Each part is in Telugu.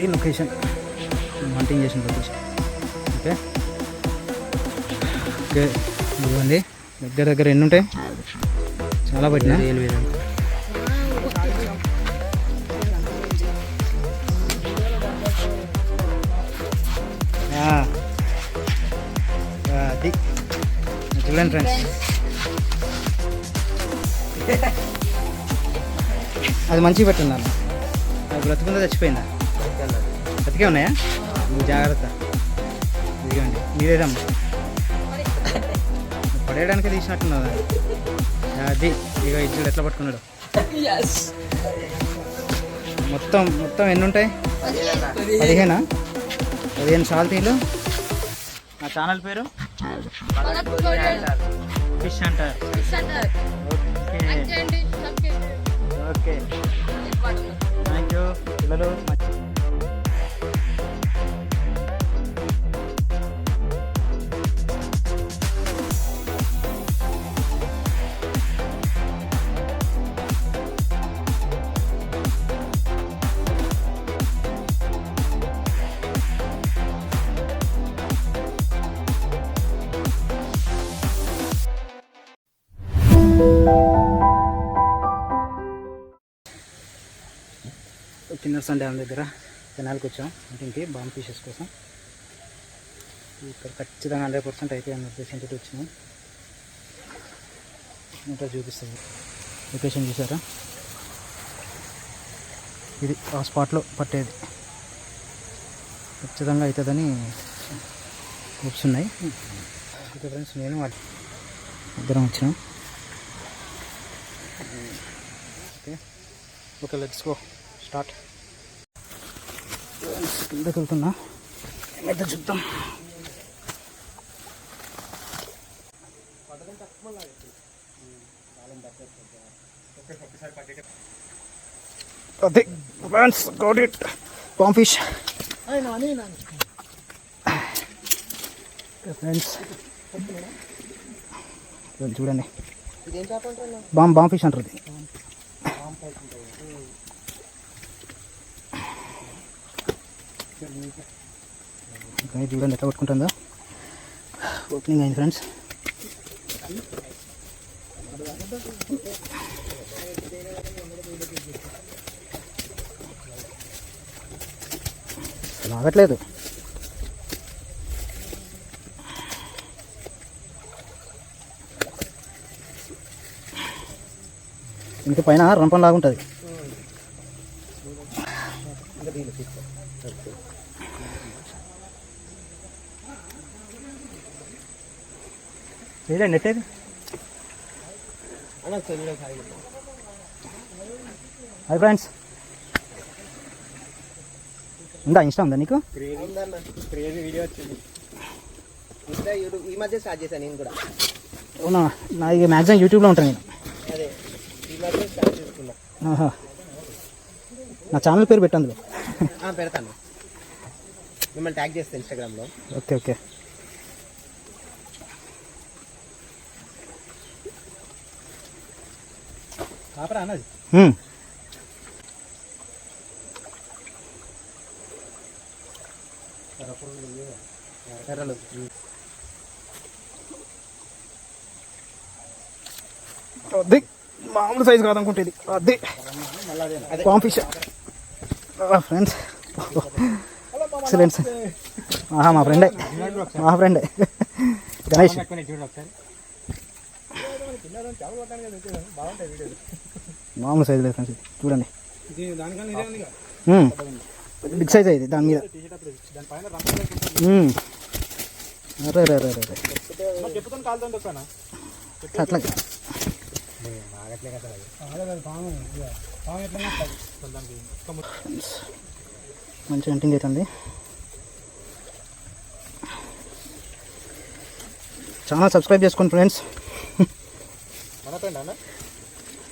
ఈ లొకేషన్ హంటింగ్ చేసిన లొకేషన్. ఓకే ఓకే ఇదిగోండి. దగ్గర ఎన్ని ఉంటాయి, చాలా పట్టినా. అది చూడండి ఫ్రెండ్స్, అది మంచిగా పెట్టున్నాను. అది బ్రతుకుందా చచ్చిపోయిందా? బతికే ఉన్నాయా? నువ్వు జాగ్రత్త. ఇదిగోండి మీరేదమ్మా, పడేయడానికి తీసినట్టున్నదా? అది ఇక ఇజ్జుడు ఎట్లా పట్టుకున్నాడు. మొత్తం ఎన్ని ఉంటాయి? 15 సాల్తీలు. నా ఛానల్ పేరు ఫిష్ అంటారు. ఓకే థ్యాంక్ యూ పిల్లలు. కిన్నర్సన్ డ్యామ్ దగ్గర కెనాల్కి వచ్చాం ఇంటికి బాంబ్ ఫిషెస్ కోసం. ఇక్కడ ఖచ్చితంగా 100% అయితే అన్న ఉద్దేశంతో వచ్చినాం. ఇంకా చూపిస్తుంది లొకేషన్, చూసారా? ఇది ఆ స్పాట్లో పట్టేది, ఖచ్చితంగా అవుతుందని హోప్స్ ఉన్నాయి. ఓకే ఫ్రెండ్స్, నేను ఇద్దరం వచ్చినాం. Okay let's go start. కిందకి వెళ్తున్నా, ఏమైతే చూద్దాం. అదే friends, got it, bomb fish friends. చూడండి, బాంబ్ ఫిష్ అంటారు. ఇది చూడండి ఎట్లా కొట్టుకుంటుందో. ఓపెనింగ్ అయింది ఫ్రెండ్స్. లాగట్లేదు. ఇంక పైన రంపం లాగుంటుంది. లేదా నెట్ అయితే హాయ్ ఫ్రెండ్స్. ఉందా ఇన్స్టా ఉందా నీకు? ఈ మధ్య స్టార్ట్ చేశాను నేను కూడా. అవునా? నా ఇక మ్యాక్సిమం యూట్యూబ్లో ఉంటాను నేను. అదే ఈ మధ్య స్టార్ట్ చేసుకున్నా. నా ఛానల్ పేరు పెట్టు అందులో. పెడతాను, మిమ్మల్ని ట్యాగ్ చేస్తాను ఇన్స్టాగ్రామ్లో. Okay okay. కాపరా అన్నది ఎర్రలు. అది మామూలు సైజు కాదనుకుంటుంది. అది బాంబ్ ఫిష్ ఫ్రెండ్స్. ఎక్సలెంట్. మా ఫ్రెండే గణేష్. మామూలు సైజు లేదు ఫ్రెండ్స్, చూడండి. బిగ్ సైజ్ అయింది దాని మీద. అట్లా మంచి హంటింగ్ అవుతుంది. ఛానల్ సబ్స్క్రైబ్ చేసుకోండి ఫ్రెండ్స్.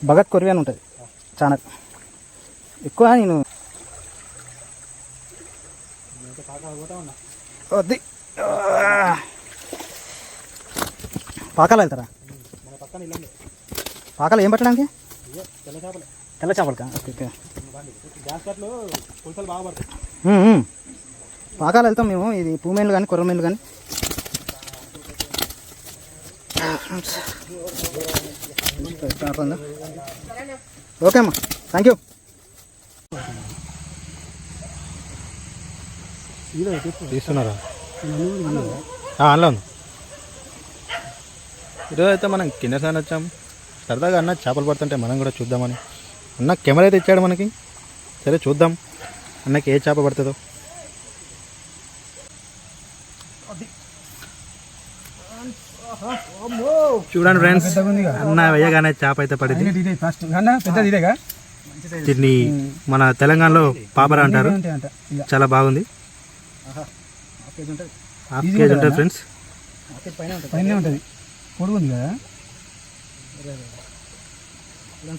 భగత్ కొరివి అని ఉంటుంది ఛానల్. ఎక్కువ నేను వద్ది పాకాలు వెళ్తారా? పాకాలు ఏం పట్టడానికి? తెల్ల చేపలకా? Okay okay. పాకాలు వెళ్తాం మేము, ఇది పూమేన్లు కానీ కొర్రమేన్లు కానీ. ఓకే అమ్మా, థ్యాంక్ యూ. తీస్తున్నారా? అందులో ఉంది. ఈరోజు అయితే మనం కిందసారి వచ్చాం. సరదాగా అన్న చేపలు పడుతుంటే మనం కూడా చూద్దామని. అన్న కెమెరా అయితే ఇచ్చాడు మనకి. సరే చూద్దాం అన్నకి ఏ చేప పడుతుందో. చూడండి ఫ్రెండ్స్, అన్న వేయగానే చేప అయితే పడింది. దీన్ని మన తెలంగాణలో పాపర అంటారు. చాలా బాగుంది. హాఫ్ కేజీ ఉంటుంది ఫ్రెండ్స్. పైన ఉంటుంది, పొడుగు ఉంది కదా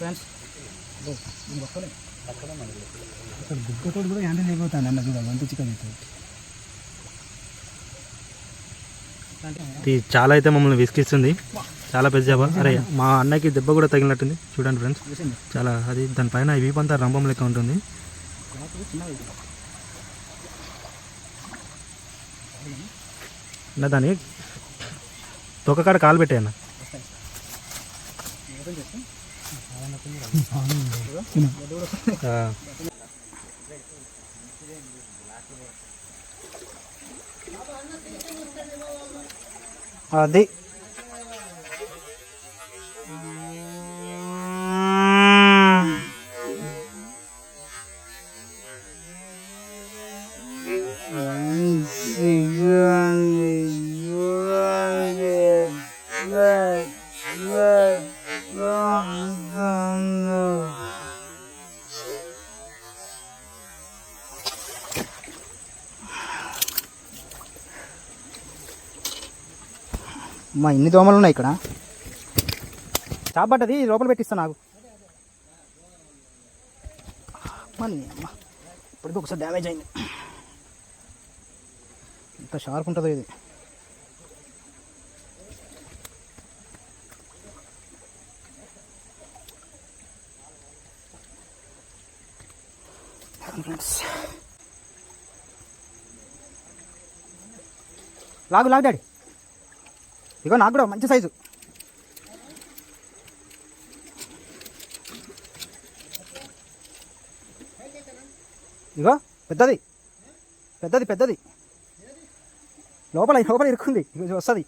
ఫ్రెండ్స్. గుడ్డతో కూడా హ్యాండిల్ అయిపోతాను అన్న, చూడాలి అంత చికెన్ అవుతుంది. ఇది చాలా అయితే మమ్మల్ని విసిగిస్తుంది. చాలా పెద్ద చేప. అరే మా అన్నకి దెబ్బ కూడా తగిలినట్టుంది. చూడండి ఫ్రెండ్స్, చాలా అది దానిపైన వీపంతా రంపం లెక్క ఉంటుంది. అన్న దాన్ని తొక్కకాడ కాలు పెట్టే అన్న. అది అమ్మా, ఇన్ని దోమలు ఉన్నాయి ఇక్కడ. చేప పడ్డది, లోపల పెట్టిస్తా నాకు. అమ్మా ఇప్పటికీ ఒకసారి డ్యామేజ్ అయింది. ఇంత షార్ప్ ఉంటుందో ఇది. లాగు లాగు డాడీ. ఇగో నాకు కూడా మంచి సైజు. ఇగో పెద్దది పెద్దది పెద్దది, లోపల లోపల ఇరుక్కుంది. ఇగో వస్తుంది.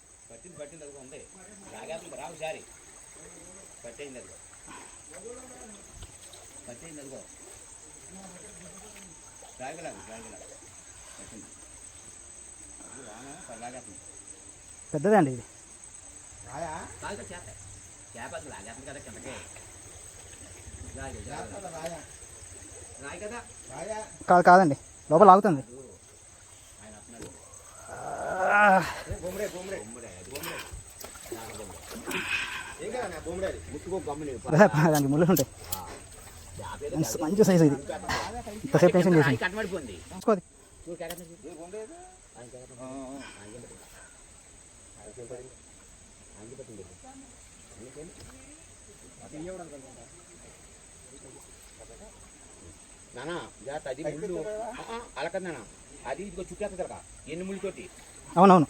పెద్దదే అండి ఇది. కాదు కాదండి, లోపల ఆగుతుంది. దానికి ముళ్ళు ఉంటాయి. మంచి సైజు ఇది. ఇంతసేపు టెన్షన్ చేసింది. చూసుకోది. నానా అది ముళ్ళు అలకన్నా అది ఇదిగో చుట్టేస్తుందరక ఎన్ని ముళ్ళతోటి. అవునవును.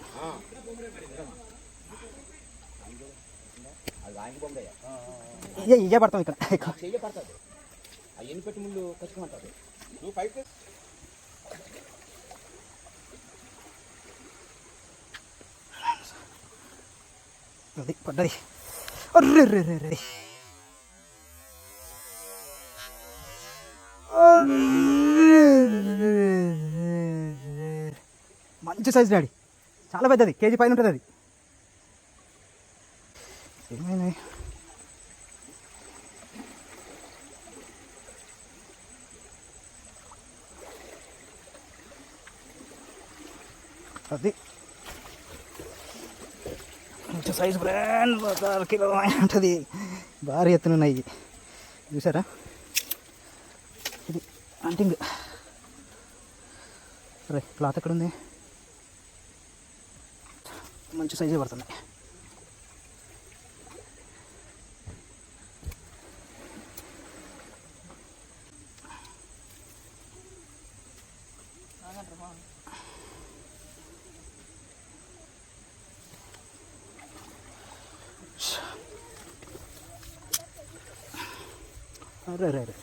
ఇదే పడతాం ఇక్కడ. చెయ్య పడుతుంది. ఆ ఎన్ని పెట్టి ముళ్ళు కచ్చుకోమంటారు. నువ్వు పైకి అది పడ్డది. అర్రే రే రే రే. మంచి సైజ్ డాడీ, చాలా పెద్దది, కేజీ పైన ఉంటుంది అది. ఏమైనా అది మంచి సైజు బ్రాండ్ 6 కిలో ఉంటుంది. భారీ ఎత్తున ఉన్నాయి చూసారా. ఇది అంటింగ్. సరే క్లాత్ ఎక్కడ ఉంది. మంచి సైజే పడుతుంది. అరే అరే అరే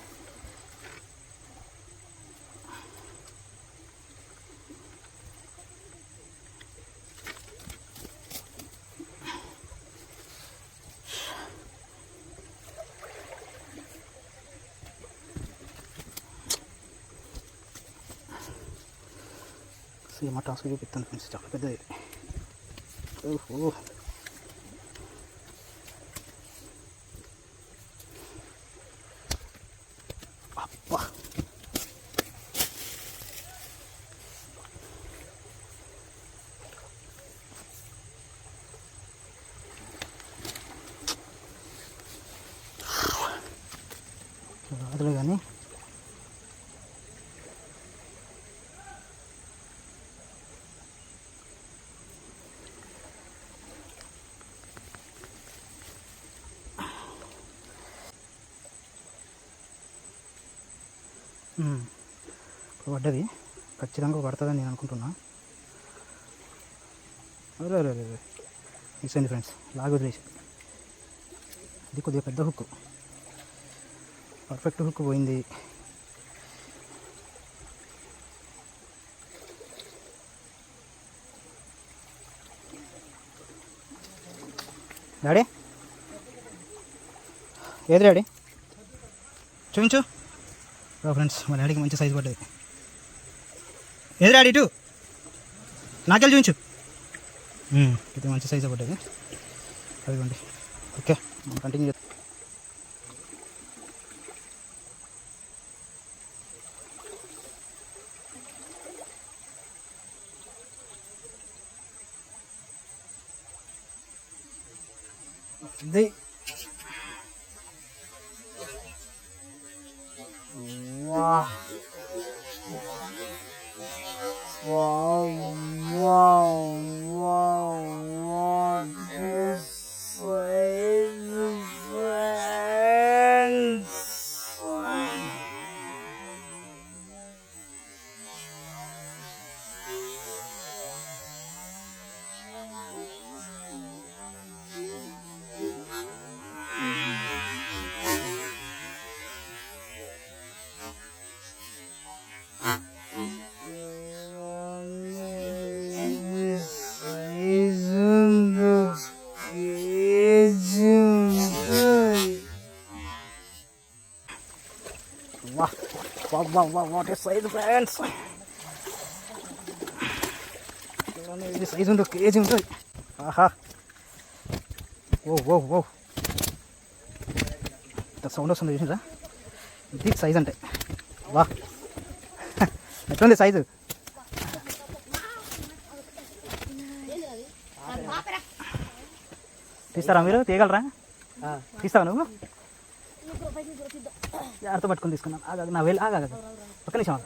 సీమ టాస్క్ చూపిస్తాను ఫ్రెండ్స్, చాలా పెద్దది. ఓహో అబ్బా రాదులే కానీ పడ్డది, ఖచ్చితంగా పడుతుందని నేను అనుకుంటున్నా. అరే అరే అరే మిస్ అయింది ఫ్రెండ్స్, లాగ్ వదిలేసి. ఇది కొద్దిగా పెద్ద హుక్, పర్ఫెక్ట్ హుక్ పోయింది. డాడీ ఏది డాడీ చూపించు. ఫ్రెండ్స్ మా డాడీకి మంచి సైజు పడ్డది. ఏది డాడీ ఇటు నాకెళ్ళి చూపించు. ఇది మంచి సైజు పడ్డది, అదిగోండి. Okay continue. ఇది వాట్ ఏ సైజ్ ఫ్రెండ్స్, ఇది సైజు ఉంటుంది, కేజీ ఉంటుంది. ఆహా ఓ ఓ ఓ సౌండ్ వస్తుంది చూసిందా, ఇది సైజ్ అంటే. వా ఎట్లుంది సైజు. తీస్తారా మీరు, తీయగలరా? తీస్తావా నువ్వు? జాగ్రత్త పట్టుకొని తీసుకున్నాను. ఆగా నా వెళ్ళి ఆగా ఒక్క నిమిషం.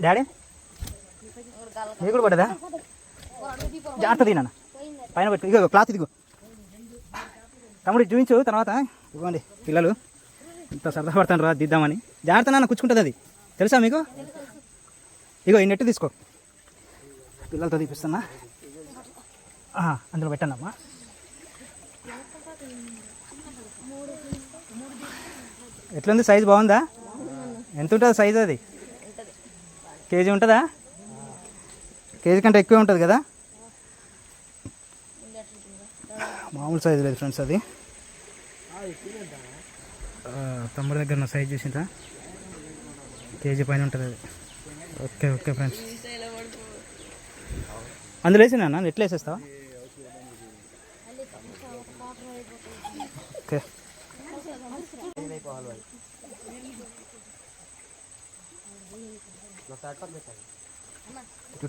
డాడీ నీకు కూడా పడ్డదా? జాగ్రత్త తినా పైన పెట్టుకో. ఇగో క్లాత్ ఇదిగో తమ్ముడు చూపించు తర్వాత. ఇవ్వండి పిల్లలు ఇంత సరదా పడతాను రా దిద్దామని. జాగ్రత్త నాన్న కూర్చుంటుంది, అది తెలుసా మీకు? ఇగో ఈ నెట్ తీసుకో, పిల్లలతో తీపిస్తున్నా. అందులో పెట్టండమ్మా. ఎట్లుంది సైజు, బాగుందా? ఎంత ఉంటుంది సైజు? అది కేజీ ఉంటుందా? కేజీ కంటే ఎక్కువే ఉంటుంది కదా, మామూలు సైజు లేదు ఫ్రెండ్స్. అది తమ్ముడి దగ్గర నా సైజు చూసిందా, కేజీ పైన ఉంటుంది అది. ఓకే ఓకే ఫ్రెండ్స్, అందులో వేసినా ఎట్లా వేసేస్తావా? ఓకే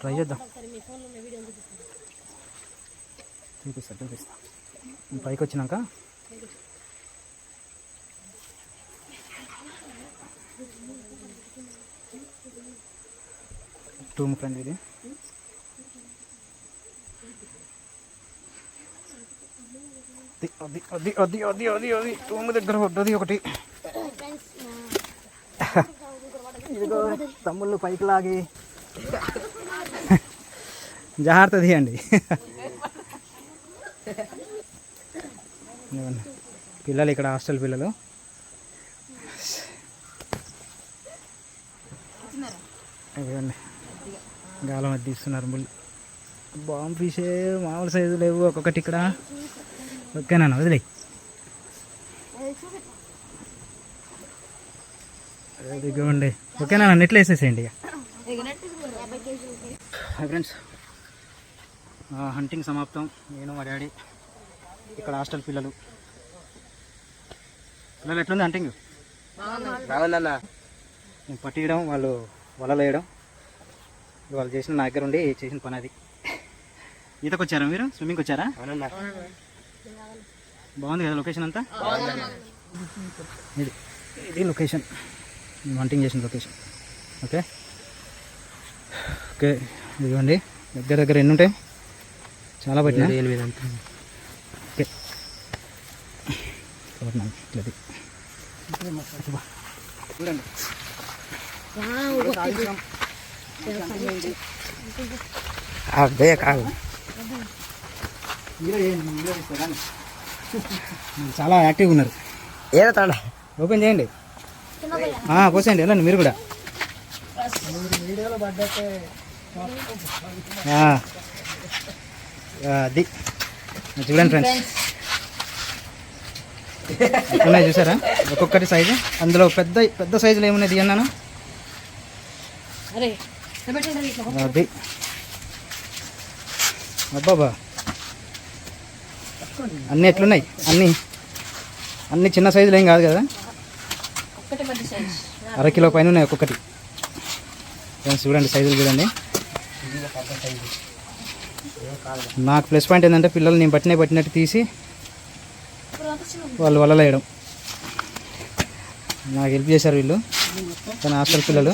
ట్రై చేద్దాం. చూపిస్తా పైకి వచ్చినాక. టూమ్ ఫ్రెండ్ ఇది. అది అది అది అది అది అది టూమ్ దగ్గర పడ్డది ఒకటి. ఇదిగో తమ్ముళ్ళు పైకి లాగి జాగ్రత్త తీయండి. ఇదిగోండి. పిల్లలు ఇక్కడ హాస్టల్ పిల్లలు. ఇదిగోండి గాలం అది తీస్తున్నారు ముళ్ళు. బాంబు ఫిషే మామూలు సైజు లేవు ఒక్కొక్కటి ఇక్కడ. ఓకేనా వదిలే. ఇదిగోండి. ఓకేనా నెట్లు వేసేసేయండి ఇక. హాయ్ ఫ్రెండ్స్, హంటింగ్ సమాప్తం. నేను మా డాడీ ఇక్కడ హాస్టల్ పిల్లలు. పిల్లలు ఎట్లుంది హంటింగ్? బాగుందన్న. నేను పట్టియడం, వాళ్ళు వలలు వేయడం, వాళ్ళు చేసిన నా దగ్గర ఉండి చేసిన పని అది. ఈతకు వచ్చారా మీరు? స్విమ్మింగ్కి వచ్చారా? బాగుంది కదా లొకేషన్ అంతా? ఇది ఇది లొకేషన్, మేము హంటింగ్ చేసిన లొకేషన్. Okay okay. ఇదిగోండి దగ్గర దగ్గర ఎన్ని ఉంటాయి? చాలా పట్టినా. ఓకే ఇట్లది చూడండి. చాలా యాక్టివ్గా ఉన్నారు. ఓపెన్ చేయండి, పోసేయండి. వెళ్ళండి మీరు కూడా. అది చూడండి ఫ్రెండ్స్, ఉన్నాయి చూసారా ఒక్కొక్కటి సైజు. అందులో పెద్ద పెద్ద సైజులు ఏమున్నాయి తీయన్నాను. అది అబ్బాబా అన్నీ ఎట్లున్నాయి? అన్నీ చిన్న సైజులు ఏం కాదు కదా, అరకిలో పైన ఉన్నాయి ఒక్కొక్కటి. ఫ్రెండ్స్ చూడండి సైజులు చూడండి. నాకు ప్లస్ పాయింట్ ఏంటంటే పిల్లలు నేను పట్టినట్టు తీసి వాళ్ళు వలలు వేయడం. నాకు హెల్ప్ చేశారు వీళ్ళు, తన హాస్టల్ పిల్లలు.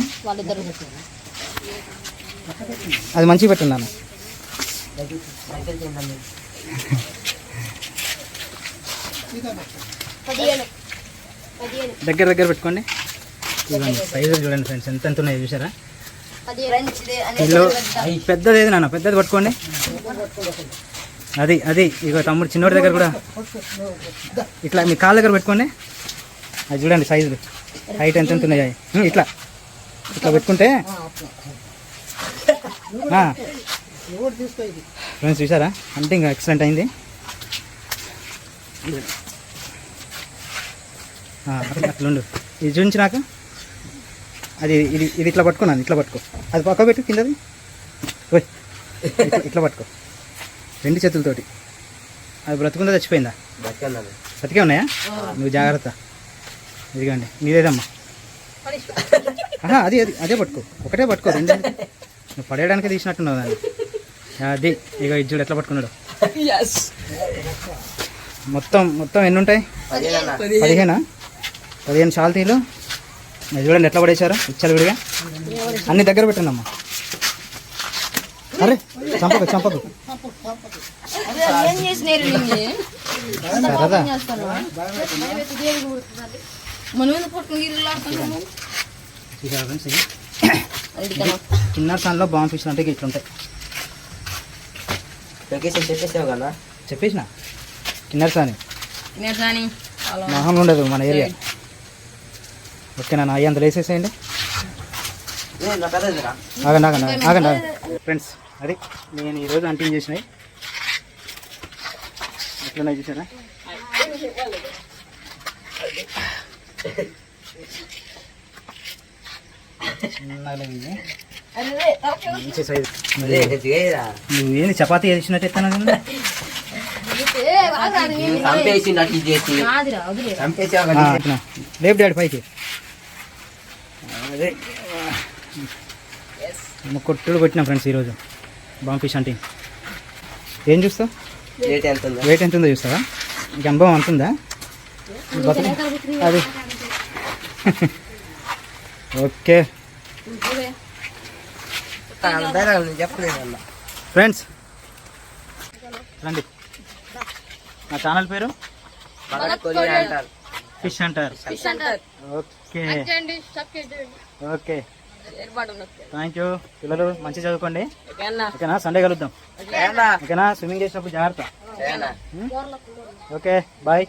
అది మంచిగా పెట్టున్నాను. దగ్గర దగ్గర పెట్టుకోండి. చూడండి సైజులు చూడండి ఫ్రెండ్స్ ఎంత ఎంత ఉన్నాయి చూసారా. పెద్దది ఏది నాన్న, పెద్దది పట్టుకోండి. అది అది ఇక తమ్ముడు చిన్నోడి దగ్గర కూడా ఇట్లా మీ కాళ్ళ దగ్గర పెట్టుకోండి. అది చూడండి సైజులు, హైట్ ఎంత ఎంత ఉన్నాయి. ఇట్లా ఇట్లా పెట్టుకుంటే ఫ్రెండ్స్ చూసారా అంటే ఇంకా ఎక్సలెంట్ అయింది. అట్లుండు. ఇది చూపించి నాకు. అది ఇది ఇది ఇట్లా పట్టుకున్నాను. ఇట్లా పట్టుకో, అది పక్క పెట్టు కిందది. ఇట్లా పట్టుకో రెండు చేతులతోటి. అది బ్రతుకుందా చచ్చిపోయిందా? బతికే ఉన్నాయా? నువ్వు జాగ్రత్త. ఇదిగోండి నీదేదమ్మా. అది అది అదే పట్టుకో, ఒకటే పట్టుకో. రెండు నువ్వు పడేయడానికి తీసినట్టున్నావు దాన్ని. అది ఇక ఇది చూడు ఎట్లా పట్టుకున్నాడు. మొత్తం ఎన్ని ఉంటాయి? 15 చాల్తీలు. అది చూడండి ఎట్లా పడేశారు ఇచ్చారు విడిగా. అన్ని దగ్గర పెట్టండి అమ్మా. అరే చంపకు సరదా. చిన్న సాన్లో బాంబు ఫిష్ అంటే ఇట్లుంటాయి. చెప్పేసిన కిన్నర్ సాని మహం ఉండదు మన ఏరియా. ఓకేనా? అయ్యి అందులో వేసేసేయండి. ఆగండి ఫ్రెండ్స్. అది నేను ఈరోజు హంటింగ్ చేసినాయి ఎట్లున్నాయి చూసారా. మంచి సైజు. నువ్వేంది చపాతీ వేసినట్టు ఎత్తాను. లేపు డాడీ పైకి. అదే కొట్టుడు కొట్టినా ఫ్రెండ్స్ ఈరోజు బాంబు ఫిష్ హంటింగ్. ఏం చూస్తావు? వెయిట్ ఎంత ఉందో చూస్తావా? ఇంక అనుభవం అంతుందా? అది ఓకే ఫ్రెండ్స్ రండి. నా ఛానల్ పేరు ఫిష్ అంటారు. Okay okay thank you. పిల్లలు మంచిగా చదువుకోండి. ఓకేనా? సండే కలుద్దాం. ఓకేనా? స్విమ్మింగ్ చేసినప్పుడు జాగ్రత్త. Okay bye.